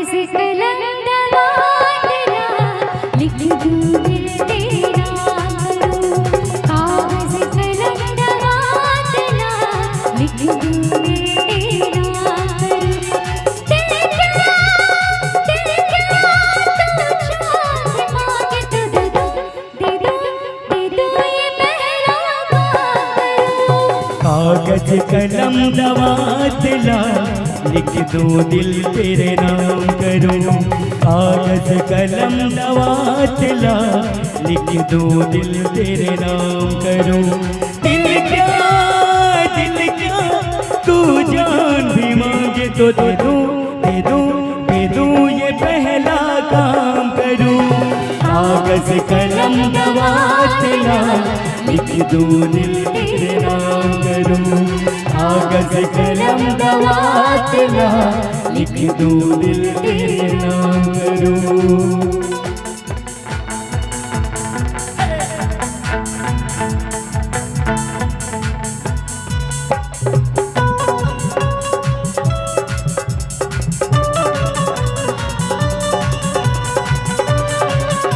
से कलम दवा तेरा लिख दूं दिल तेरा करूं, कागज कलम दवा तेरा लिख दूं दिल तेरा करूं। दिल क्या तू चाहे मांगे तो दे दूं ये पहला काम करूं। कागज कलम दवा दिला लिख दूं दिल तेरे नाम करूं, कागज कलम दवा दिला लिख दूं दिल तेरे नाम करूं।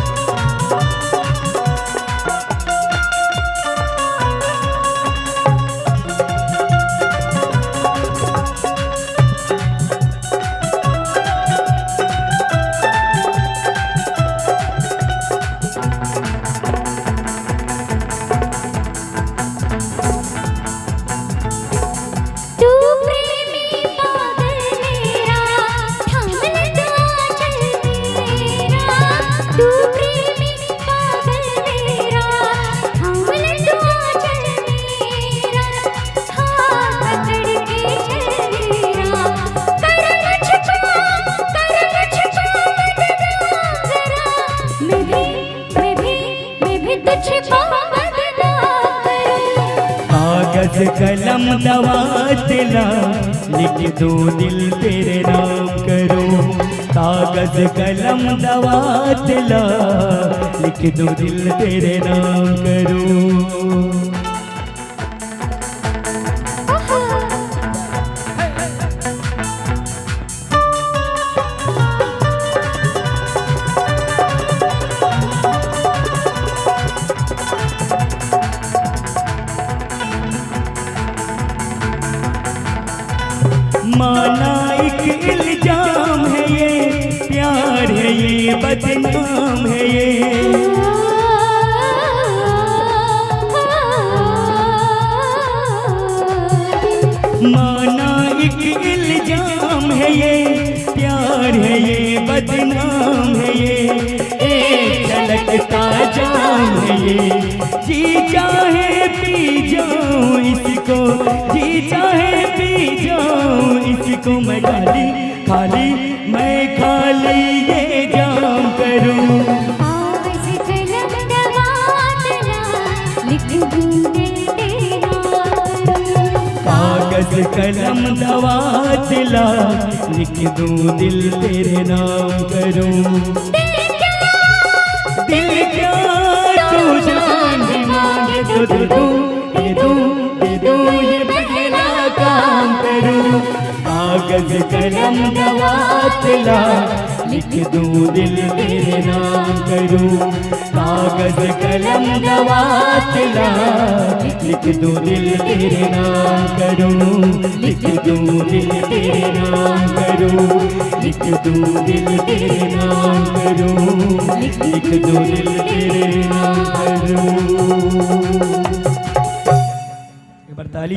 दिल क्या तू जान भी मांगे तो दे दूं ये पहला काम करूं। कागज कलम दवा दिला लिख दूं दिल तेरे नाम करूं, कागज कलम दवा दिला लिख दूं दिल तेरे नाम करूं। कागज कलम दवा दिला लिख दूं दिल तेरे नाम करूं, कागज कलम दवा दिला लिख दूं दिल तेरे नाम करूं। माना एक इल्जाम है ये, प्यार है ये बदनाम है ये। माना एक इल्जाम है ये, प्यार है ये बदनाम है ये। एक झलकता जाम है ये, जी चाहे पी जाऊं इसको, जी चाहे पी जाऊं इसको। मैं खाली ये जाम करूं। कागज कलम दवा दिला लिख दूं दिल तेरा करूं, कागज कलम दवा दिला लिख दूं दिल तेरे नाम करूं। दिल क्या तू जान भी मांगे तो दे दूं ये पहला काम करूं। कागज कलम दवा दिला लिख दूं दिल तेरे नाम करूं, कागज कलम दवा दिला लिख दूं दिल तेरे नाम करूं, लिख दूं दिल तेरे नाम करूं, लिख दूं दिल तेरे नाम करूं, लिख दूं दिल तेरे नाम करूं। एक बार ताली